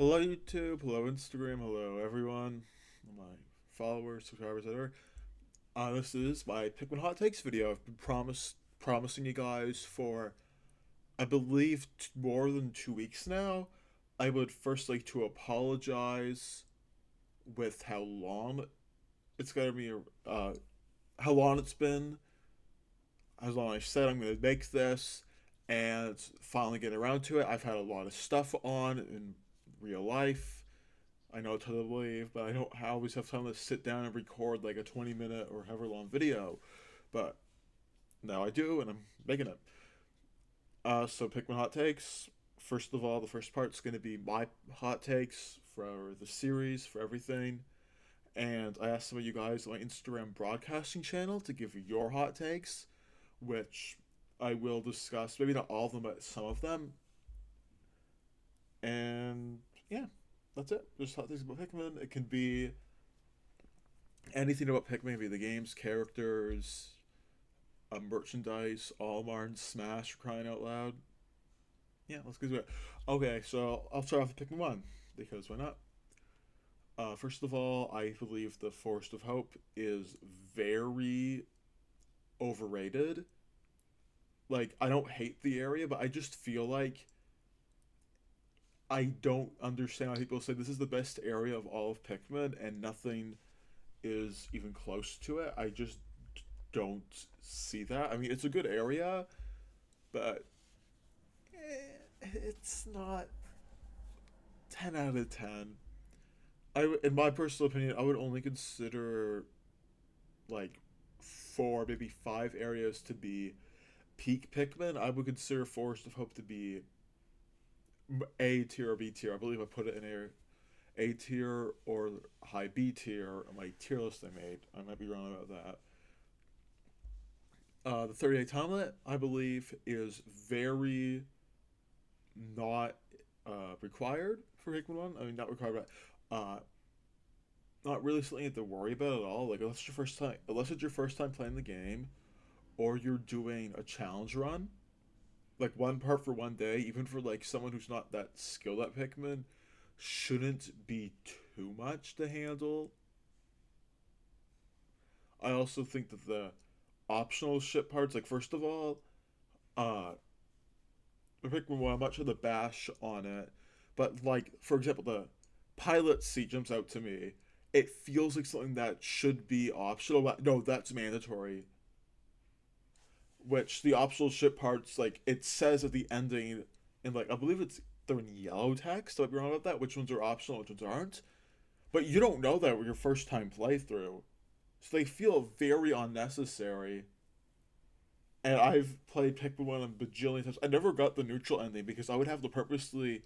Hello YouTube, hello Instagram, hello everyone, my followers, subscribers, etc. This is my Pikmin Hot Takes video. I've been promising you guys for, I believe, more than 2 weeks now. I would first like to apologize with how long it's gonna be, how long it's been, how long I said I'm gonna make this, and finally getting around to it. I've had a lot of stuff on in real life. I know it's hard to believe, but I don't always have time to sit down and record like a 20-minute or however long video. But now I do, and I'm making it. So Pikmin hot takes. First of all, the first part's going to be my hot takes for the series, for everything. And I asked some of you guys on my Instagram broadcasting channel to give your hot takes, which I will discuss. Maybe not all of them, but some of them. And yeah, that's it. Just hot takes about Pikmin. It can be anything about Pikmin, be the games, characters, merchandise, Olimar and Smash, crying out loud. Yeah, let's get to it. Okay, so I'll start off with Pikmin 1, because why not? First of all, I believe the Forest of Hope is very overrated. Like, I don't hate the area, but I just feel like I don't understand why people say this is the best area of all of Pikmin and nothing is even close to it. I just don't see that. I mean, it's a good area, but it's not 10 out of 10. In my personal opinion, I would only consider like four, maybe five areas to be peak Pikmin. I would consider Forest of Hope to be A tier or B tier. I believe I put it in A tier or high B tier on my tier list I made. I might be wrong about that. The 38 Tomlet, I believe, is very not required for Pikmin 1. I mean, not required, but not really something you have to worry about at all. Like, unless it's your first time playing the game, or you're doing a challenge run, like one part for one day, even for like someone who's not that skilled at Pikmin, shouldn't be too much to handle. I also think that the optional ship parts, like first of all, uh, Pikmin 1, I'm not sure the bash on it, but like for example, the pilot seat jumps out to me. It feels like something that should be optional, but no, that's mandatory. Which the optional ship parts, like it says at the ending, and like I believe they're in yellow text. I might be wrong about that. Which ones are optional, which ones aren't. But you don't know that with your first time playthrough, so they feel very unnecessary. And I've played Pikmin 1 a bajillion times. I never got the neutral ending because I would have to purposely.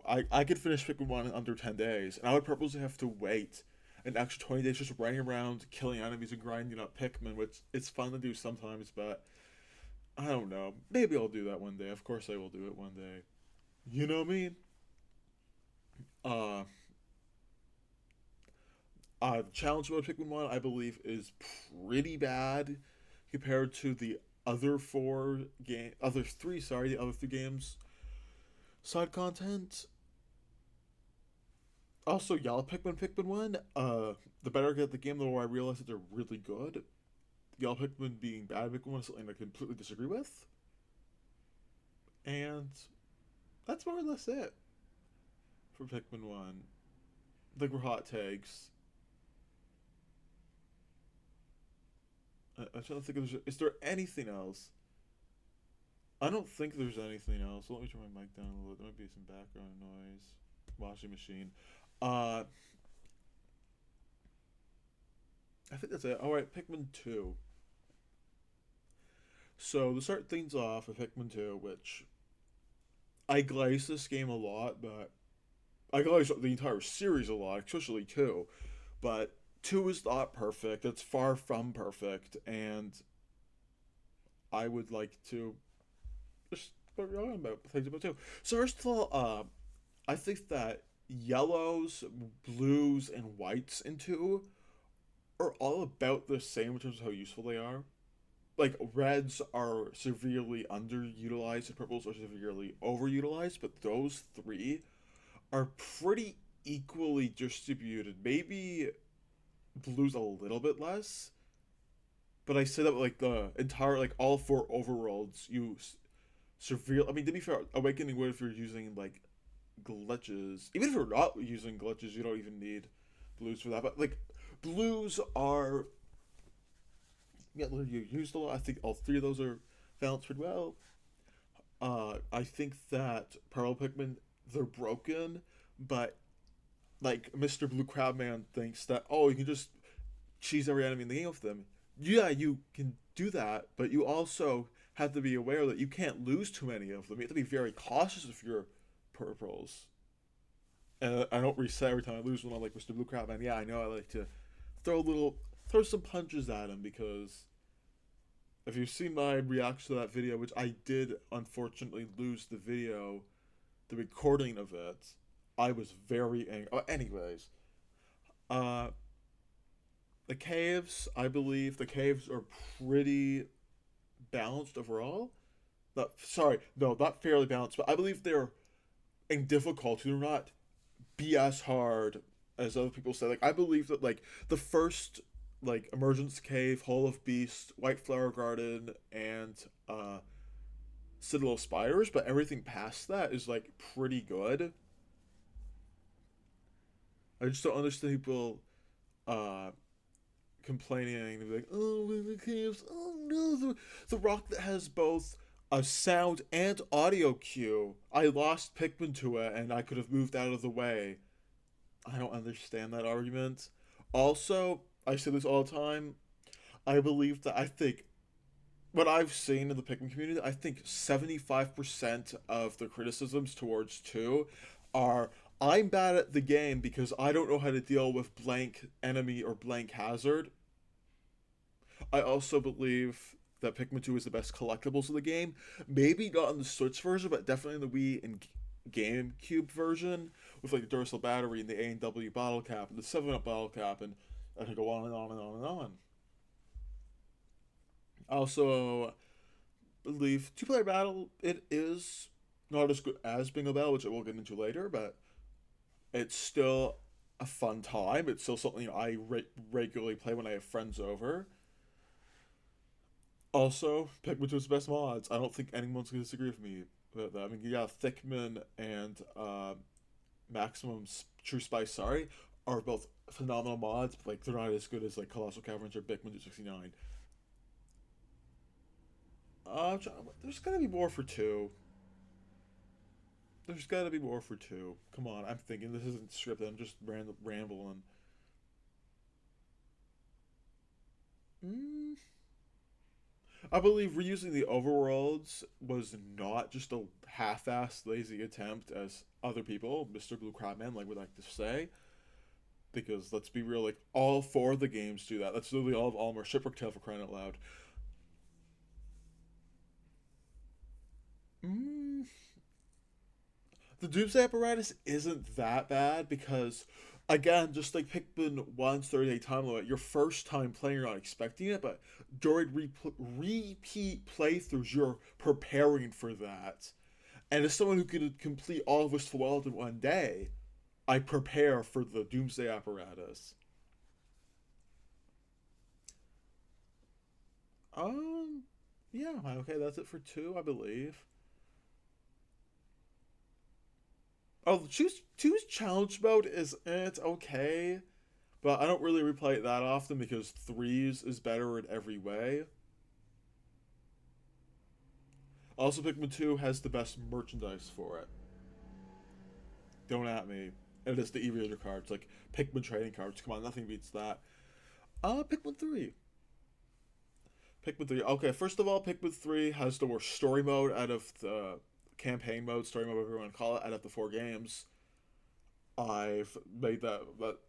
I could finish Pikmin 1 in under 10 days, and I would purposely have to wait an extra 20 days just running around killing enemies and grinding up Pikmin, which it's fun to do sometimes, but I don't know. Maybe I'll do that one day. Of course I will do it one day. You know what I mean? Uh, the challenge mode Pikmin 1, I believe, is pretty bad compared to the other three, sorry, the other three games. Side content. Also, Yellow Pikmin 1, the better I get the game, the more I realize that they're really good. Yellow Pikmin being bad Pikmin 1 is something I completely disagree with. And that's more or less it for Pikmin 1. I think we're hot takes. I'm trying to think of, is there anything else? I don't think there's anything else. Let me turn my mic down a little. There might be some background noise. Washing machine. Uh, I think that's it. Alright, Pikmin 2. So, to start things off with Pikmin 2, which I glaze this game a lot, but I glaze the entire series a lot, especially 2. But 2 is not perfect. It's far from perfect, and I would like to just put on about things about 2. So, first of all, I think that yellows, blues, and whites in 2 are all about the same in terms of how useful they are. Like reds are severely underutilized and purples are severely overutilized, but those three are pretty equally distributed. Maybe blues a little bit less, but I say that like the entire like all four overworlds you severe. I mean, to be fair, Awakening would if you're using like glitches. Even if you're not using glitches, you don't even need blues for that. But like blues are yeah, you used a lot. I think all three of those are balanced pretty well. I think that Pearl Pikmin they're broken, but like Mr. Blue Crab Man thinks that oh you can just cheese every enemy in the game with them. Yeah, you can do that, but you also have to be aware that you can't lose too many of them. You have to be very cautious of your purples. And I don't reset every time I lose one. I'm like Mr. Blue Crab Man. Yeah, I know. I like to throw some punches at him because if you've seen my reaction to that video, which I did unfortunately lose the video, the recording of it, I was very angry. Anyways, uh, the caves, I believe the caves are pretty balanced overall. Not, sorry, no, not fairly balanced, but I believe they're in difficulty. They're not be as hard as other people say. Like I believe that like the first like Emergence Cave, Hall of Beast, White Flower Garden, and Citadel of Spires, but everything past that is like pretty good. I just don't understand people uh complaining like, oh the caves, oh no, the rock that has both a sound and audio cue. I lost Pikmin to it and I could have moved out of the way. I don't understand that argument. Also, I say this all the time. I believe that I think what I've seen in the Pikmin community, I think 75% of the criticisms towards 2 are I'm bad at the game because I don't know how to deal with blank enemy or blank hazard. I also believe that Pikmin 2 is the best collectibles of the game. Maybe not in the Switch version, but definitely in the Wii and GameCube version with like the Duracell battery and the A&W bottle cap and the 7-Up bottle cap, and I could go on and on and on and on. I also believe two-player battle, it is not as good as Bingo Bell, which I will get into later, but it's still a fun time. It's still something I regularly play when I have friends over. Also, Pikmin 2 is the best mods. I don't think anyone's going to disagree with me about that. I mean, yeah, Thickman and Maximum True Spice, sorry, are both phenomenal mods, but like they're not as good as like Colossal Caverns or Pikmin 269. There's gotta be more for 2. There's gotta be more for 2. Come on, I'm thinking this isn't scripted. I'm just rambling. Mm, I believe reusing the overworlds was not just a half-assed lazy attempt, as other people, Mr. Blue Crabman, like would like to say. Because let's be real, like all four of the games do that. That's literally all of Almer Shipwreck Tale for crying out loud. Mm, the Doomsday Apparatus isn't that bad because, again, just like Pikmin 1's 30-day time limit, your first time playing, you're not expecting it, but during repeat playthroughs, you're preparing for that. And as someone who could complete all of Wistful Wild in one day, I prepare for the Doomsday Apparatus. Um, yeah, okay, that's it for 2, I believe. Oh, choose two's challenge mode is it's okay, but I don't really replay it that often because threes is better in every way. Also, Pikmin 2 has the best merchandise for it. Don't at me. It is the e-reader cards, like Pikmin trading cards. Come on, nothing beats that. Pikmin 3. Pikmin 3. Okay, first of all, Pikmin 3 has the worst story mode out of the campaign mode, story mode, whatever you want to call it, out of the 4 games. I've made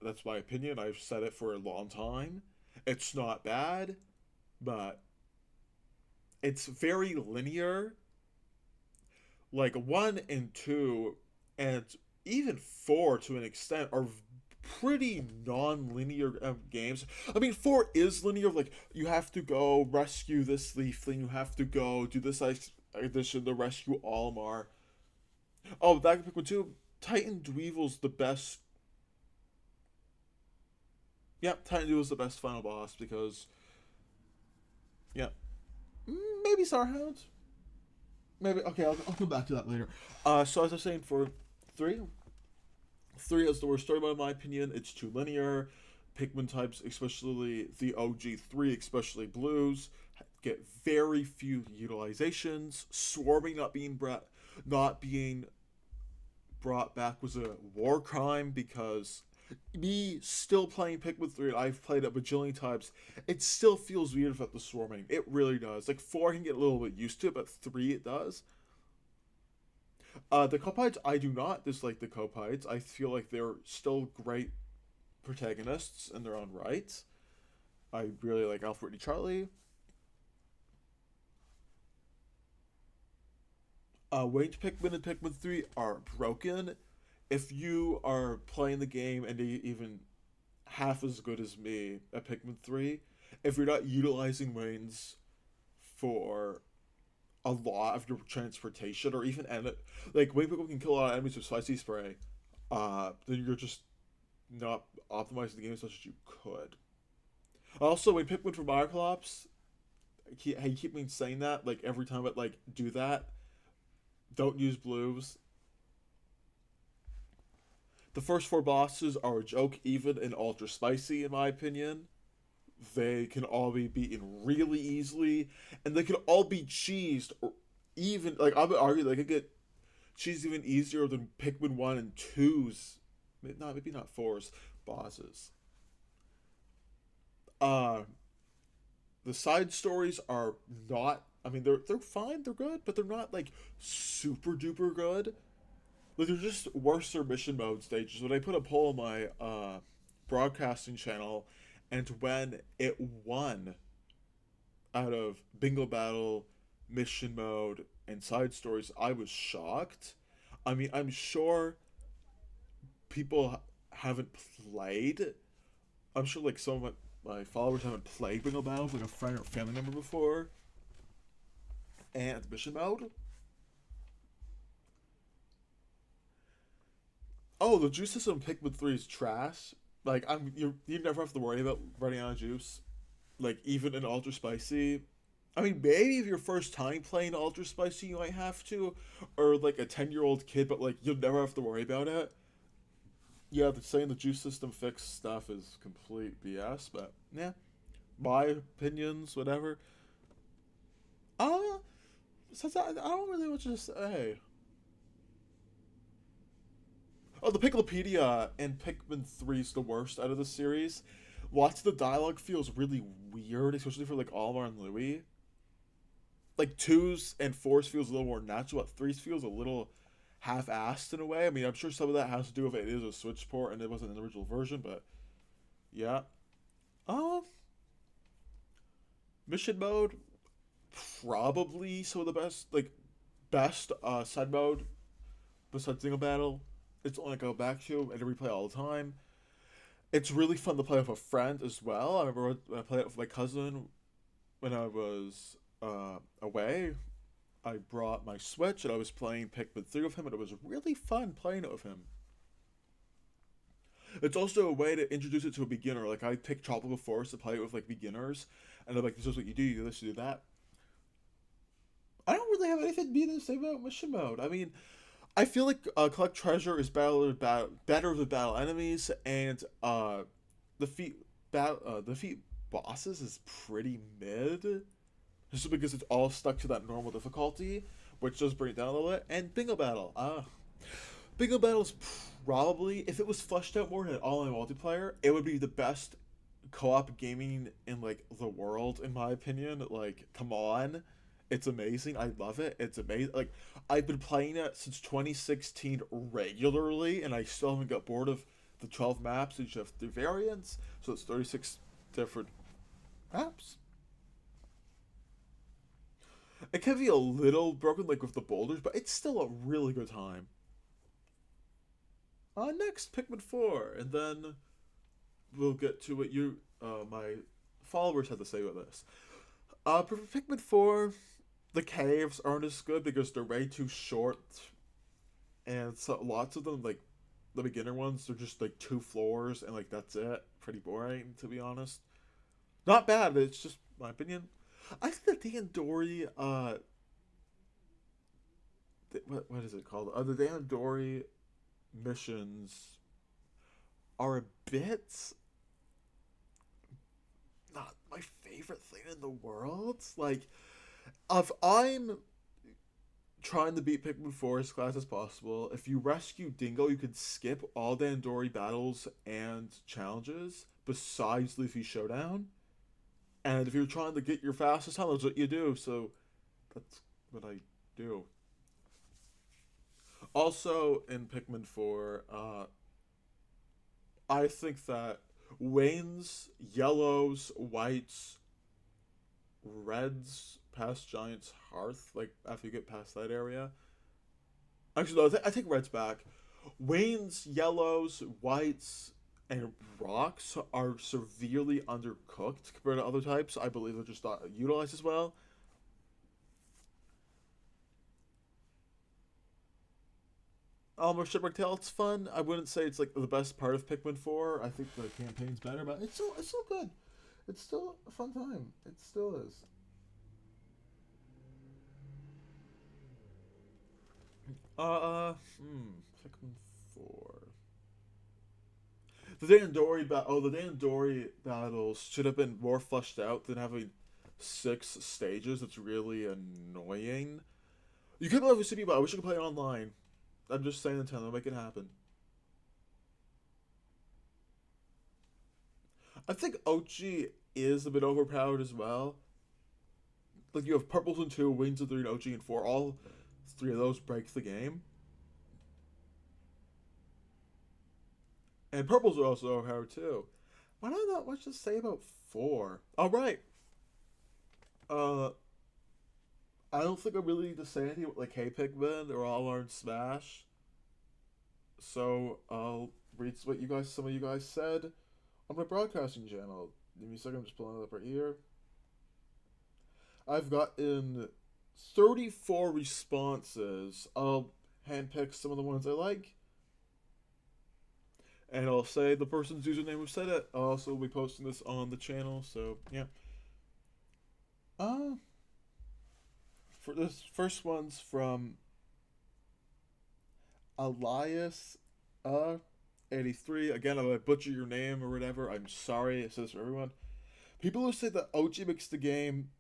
that's my opinion. I've said it for a long time. It's not bad, but it's very linear. Like 1 and 2 and even 4 to an extent are pretty non-linear games. I mean, 4 is linear. Like you have to go rescue this leafling, you have to go do this addition to rescue Almar. Oh, back to Pikmin 2. Titan Dweevil's the best. Yeah, Titan Dweevil's the best final boss because yeah, maybe Starhound. Maybe okay. I'll come back to that later. So as I was saying, for three, three has the worst story in my opinion. It's too linear. Pikmin types, especially the OG three, especially blues, get very few utilizations. Swarming not being brought back was a war crime because me still playing Pikmin 3, I've played it a bajillion times, it still feels weird without the swarming. It really does. Like 4 I can get a little bit used to it, but 3 it does. The Copides, I do not dislike the Copides. I feel like they're still great protagonists in their own right. I really like Alfred and Charlie. Winged Pikmin and Pikmin 3 are broken. If you are playing the game and even half as good as me at Pikmin 3, if you're not utilizing wings for a lot of your transportation or even like wing people can kill a lot of enemies with spicy spray, then you're just not optimizing the game as much as you could. Also, when Pikmin for Microlops, he keep me saying that like every time, but like do that. Don't use blues. The first 4 bosses are a joke, even in Ultra Spicy, in my opinion. They can all be beaten really easily, and they can all be cheesed, or even, like, I would argue they could get cheesed even easier than Pikmin 1 and 2's, maybe not 4's, bosses. Uh, the side stories are not, I mean, they're fine, they're good, but they're not, like, super duper good. Like they're just worse mission mode stages. When I put a poll on my broadcasting channel, and when it won out of Bingo Battle, mission mode, and side stories, I was shocked. I mean, I'm sure people haven't played. I'm sure like some of my followers haven't played Bingo Battle with like a friend or family member before, and mission mode. Oh, the juice system in Pikmin 3 is trash. Like you never have to worry about running out of juice. Like even in ultra spicy. I mean, maybe if your first time playing ultra spicy, you might have to, or like a 10-year-old kid, but like you'll never have to worry about it. Yeah, the saying the juice system fixed stuff is complete BS, but yeah, my opinions, whatever. Uh, since I don't really know what to say. Oh, the Picklepedia and Pikmin 3 is the worst out of the series. Lots of the dialogue feels really weird, especially for like Almar and Louis. Like 2's and 4's feels a little more natural, but 3's feels a little half-assed in a way. I mean, I'm sure some of that has to do with it is a Switch port and it wasn't an original version, but yeah. Um, Mission mode, probably some of the best side mode besides single battle. It's only I go back to and replay all the time. It's really fun to play with a friend as well. I remember when I played it with my cousin when I was away. I brought my Switch and I was playing Pikmin 3 with him, and it was really fun playing it with him. It's also a way to introduce it to a beginner. Like I picked Tropical Forest to play it with like beginners, and they're like, "This is what you do. You do this, you do that." I don't really have anything to say about mission mode. I mean, I feel like collect treasure is better with battle enemies, and defeat defeat bosses is pretty mid, just because it's all stuck to that normal difficulty, which does bring it down a little bit. And Bingo Battle is probably, if it was fleshed out more in an all-in multiplayer, it would be the best co-op gaming in like the world, in my opinion. Like, come on, it's amazing. I love it. It's amazing. Like, I've been playing it since 2016 regularly, and I still haven't got bored of the 12 maps. Each have 3 variants, so it's 36 different maps. It can be a little broken, like with the boulders, but it's still a really good time. Next, Pikmin 4, and then we'll get to what my followers had to say about this. For Pikmin 4, the caves aren't as good because they're way too short. and so lots of them, like the beginner ones, they're just like 2 floors and like that's it. Pretty boring, to be honest. Not bad, but it's just my opinion. I think the Dan Dory, what is it called? The Dan Dory missions are a bit not my favorite thing in the world. Like, if I'm trying to beat Pikmin 4 as fast as possible, if you rescue Dingo, you can skip all the Andori battles and challenges besides Leafy Showdown. And if you're trying to get your fastest time, that's what you do. So that's what I do. Also, in Pikmin 4, I think that Wayne's yellows, whites, reds past Giant's Hearth, like after you get past that area. Actually, no, I take reds back. Wayne's yellows, whites, and rocks are severely undercooked compared to other types. I believe they're just not utilized as well. Almost Shipwreck Tale, it's fun. I wouldn't say it's like the best part of Pikmin 4. I think the campaign's better, but it's still good. It's still a fun time. It still is. Pikmin 4. The Dandori battles should have been more fleshed out than having 6 stages. It's really annoying. You could play with city, but I wish you could play online. I'm just saying, Nintendo, make it happen. I think Ochi is a bit overpowered as well. Like you have purples in 2, wings in 3, and Ochi in 4. All 3 of those break the game. And purples are also overpowered too. Why not much to say about 4? All right. Uh, I don't think I really need to say anything about like Hey Pikmin or all learn Smash. So I'll read what some of you guys said on my broadcasting channel. Give me a second, I'm just pulling it up right here. I've gotten 34 responses. I'll handpick some of the ones I like. And I'll say the person's username who said it. I'll also be posting this on the channel, so yeah. Uh, for this first one's from Elias 83. Again, if I butcher your name or whatever, I'm sorry. It says for everyone. People who say that Ochi makes the game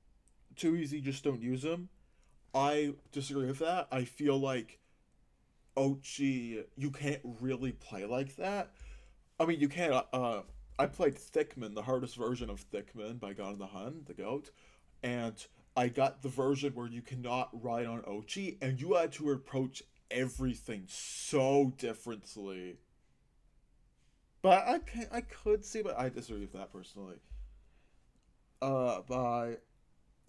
too easy, just don't use them. I disagree with that. I feel like Ochi, you can't really play like that. I mean, you can. I played Thickman, the hardest version of Thickman by God of the Hun, the goat, and I got the version where you cannot ride on Ochi, and you had to approach everything so differently. But I could see, but I disagree with that personally. By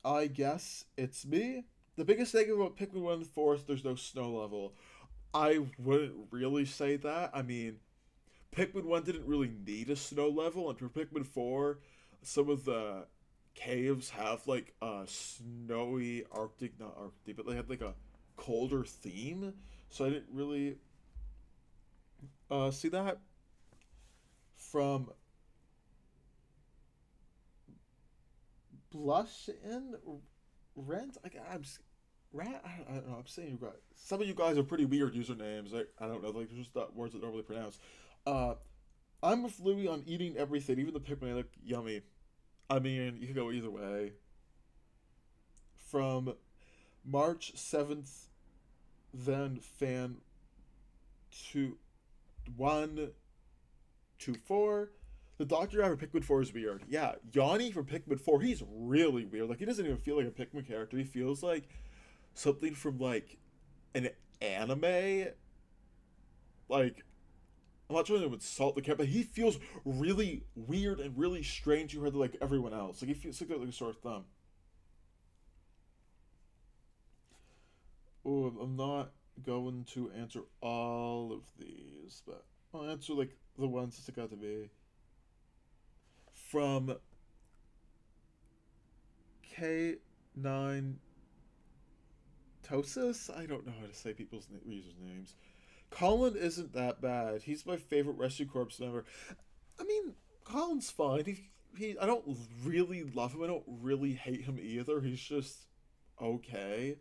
I guess it's me. The biggest thing about Pikmin 1 and 4 is there's no snow level. I wouldn't really say that. I mean, Pikmin 1 didn't really need a snow level, and for Pikmin 4, some of the caves have like a snowy Arctic, not Arctic, but they had like a colder theme. So I didn't really see that from Blush in Rent. I don't know. I'm saying you guys. Some of you guys are pretty weird usernames. I don't know. Like there's just not words that don't really pronounce. Uh, I'm with Louis on eating everything, even the Pikmin look yummy. I mean, you could go either way. From March 7th, then fan 2124. The Doctor Guy for Pikmin 4 is weird. Yeah, Yanni from Pikmin 4, he's really weird. Like, he doesn't even feel like a Pikmin character. He feels like something from, like, an anime. Like, I'm not trying to insult the character, but he feels really weird and really strange compared to, like, everyone else. Like, he feels like a sore thumb. Oh, I'm not going to answer all of these, but I'll answer, like, the ones that stick out to me. From K9 Tosis? I don't know how to say people's users' names. Colin isn't that bad. He's my favorite Rescue Corps member. I mean, Colin's fine. I don't really love him. I don't really hate him either. He's just okay.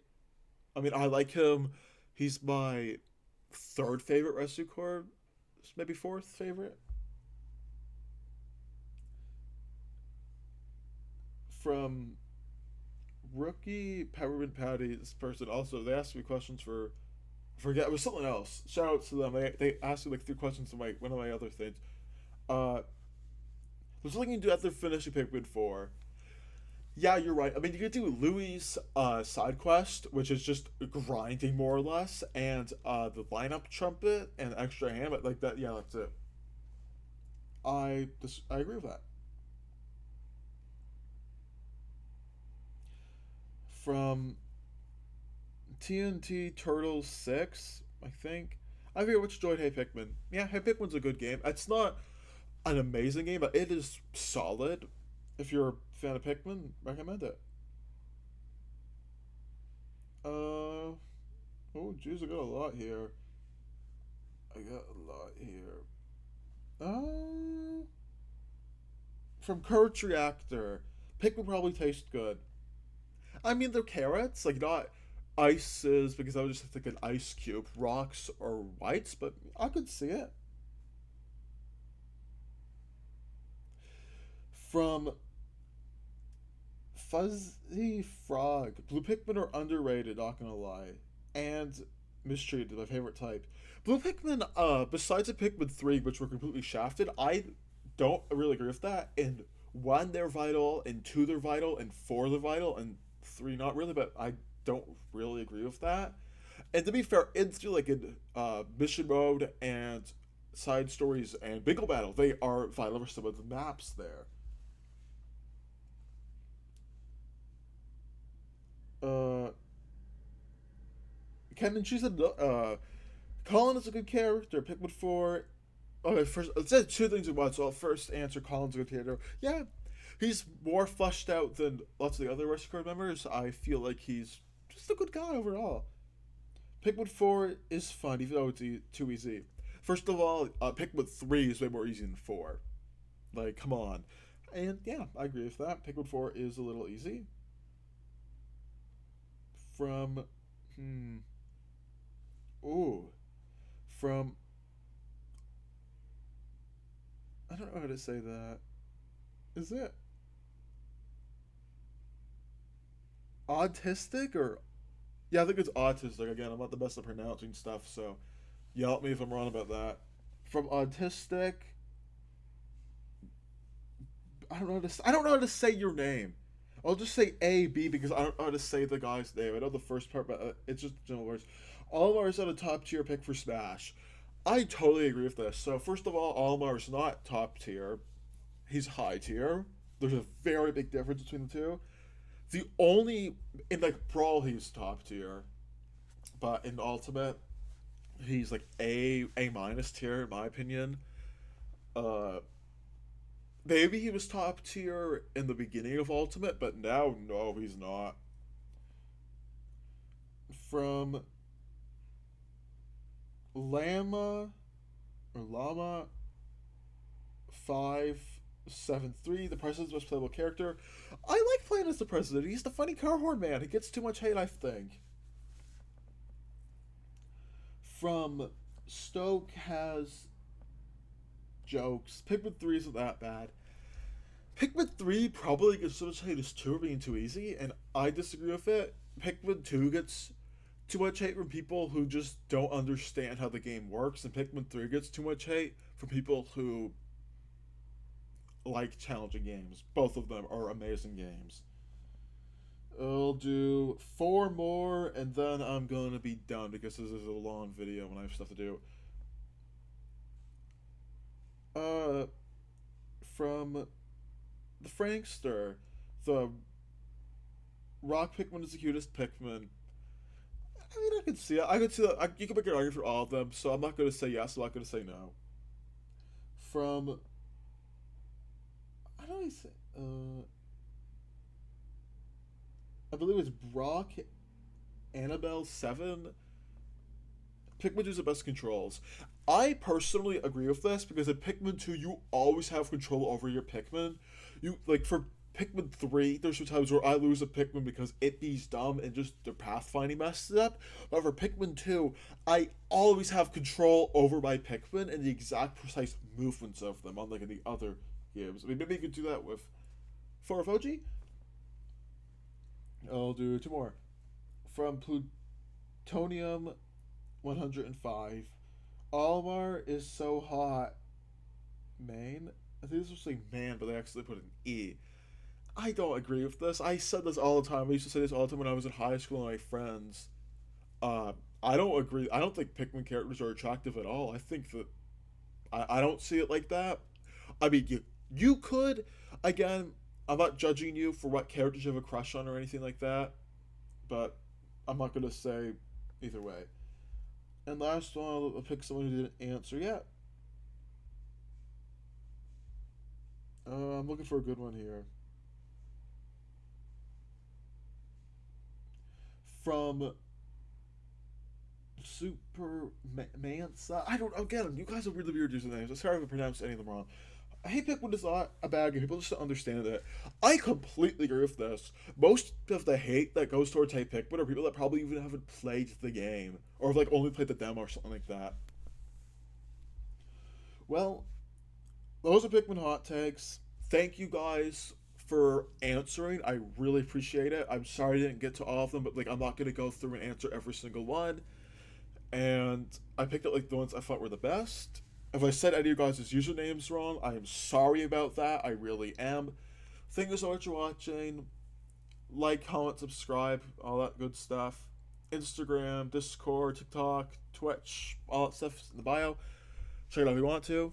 I mean, I like him. He's my third favorite Rescue Corps, maybe fourth favorite. From Rookie Peppermint Patty, this person also, they asked me questions for, I forget, it was something else. Shout out to them. They asked me like three questions on my one of my other things. Uh, there's something you can do after finishing Pikmin 4. Yeah, you're right. I mean, you could do Louis' side quest, which is just grinding more or less, and the lineup trumpet and extra hand, but like that. Yeah, that's it. I agree with that. From TNT Turtles 6, I think. I forget which joined Hey Pikmin. Yeah, Hey Pikmin's a good game. It's not an amazing game, but it is solid. If you're a fan of Pikmin, recommend it. Uh, oh, jeez, I got a lot here. I got a lot here. Uh, from Courage Reactor, Pikmin probably taste good. I mean, they're carrots, like not ices, because I would just think an ice cube, rocks or whites, but I could see it. From Fuzzy Frog, Blue Pikmin are underrated, not gonna lie. And mistreated, my favorite type. Blue Pikmin, besides the Pikmin 3, which were completely shafted, I don't really agree with that. In 1, they're vital, in 2, they're vital, in 4, they're vital, and 3, not really, but I don't really agree with that. And to be fair, into like in mission mode and side stories and Bingo Battle, they are vital for some of the maps there. Uh, Ken, she said, Colin is a good character. Pikmin 4. Okay, first, let's say two things at once. So I'll first answer Colin's a good character. Yeah, he's more fleshed out than lots of the other Rescue Corps members. I feel like he's just a good guy overall. Pikmin 4 is fun, even though it's too easy. First of all, Pikmin 3 is way more easy than 4. Like, come on. And yeah, I agree with that. Pikmin 4 is a little easy. From, hmm, ooh, from, I don't know how to say that. Is it autistic or, yeah, I think it's autistic. Again, I'm not the best at pronouncing stuff, so yell at me if I'm wrong about that. From autistic, I don't know how to say your name. I'll just say A B because I don't know how to say the guy's name. I know the first part, but it's just general words. Olimar is not a top tier pick for Smash. I totally agree with this. So first of all, Olimar is not top tier. He's high tier. There's a very big difference between the two. The only in like Brawl he's top tier, but in Ultimate he's like A minus tier in my opinion. Uh, Maybe he was top tier in the beginning of Ultimate, but now no, he's not. From Lama 573, the president's most playable character. I like playing as the president. He's the funny car horn man. He gets too much hate, I think. From Stoke has jokes. Pikmin 3 isn't that bad. Pikmin 3 probably gets so much hate as 2 being too easy, and I disagree with it. Pikmin 2 gets too much hate from people who just don't understand how the game works, and Pikmin 3 gets too much hate from people who like challenging games. Both of them are amazing games. I'll do 4 more, and then I'm gonna be done because this is a long video and I have stuff to do. Uh, from the Frankster, the Rock Pikmin is the cutest Pikmin. I mean, I can see it. I could see that. You can make an argument for all of them, so I'm not going to say yes. I'm not going to say no. From I don't know. Say, I believe it's Brock Annabelle 7. Pikmin 2 is the best controls. I personally agree with this because in Pikmin 2 you always have control over your Pikmin. You like for Pikmin 3, there's some times where I lose a Pikmin because it be's dumb and just the pathfinding messes up. But for Pikmin 2, I always have control over my Pikmin and the exact precise movements of them, unlike in the other games. I mean, maybe you could do that with 4 of OG. I'll do 2 more. From Plutonium 105. Almar is so hot. Man? I think this was saying man, but they actually put an E. I don't agree with this. I said this all the time. I used to say this all the time when I was in high school with my friends. I don't agree. I don't think Pikmin characters are attractive at all. I think that I don't see it like that. I mean, you could. Again, I'm not judging you for what characters you have a crush on or anything like that, but I'm not gonna say either way. And last one, I'll pick someone who didn't answer yet. I'm looking for a good one here. From Super Mansa. I don't. Again, you guys are really weird usernames. I'm sorry if I pronounced any of them wrong. I hate Pikmin is not a bad game. People just don't understand it. I completely agree with this. Most of the hate that goes towards Hate Pikmin are people that probably even haven't played the game or have like only played the demo or something like that. Well, those are Pikmin hot takes. Thank you guys for answering. I really appreciate it. I'm sorry I didn't get to all of them, but like I'm not gonna go through and answer every single one. And I picked out like the ones I thought were the best. If I said any of you guys' usernames wrong, I am sorry about that. I really am. Thank you so much for watching. Like, comment, subscribe, all that good stuff. Instagram, Discord, TikTok, Twitch, all that stuff is in the bio. Check it out if you want to.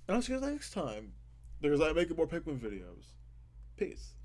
And I'll see you guys next time. Because I'm making more Pikmin videos. Peace.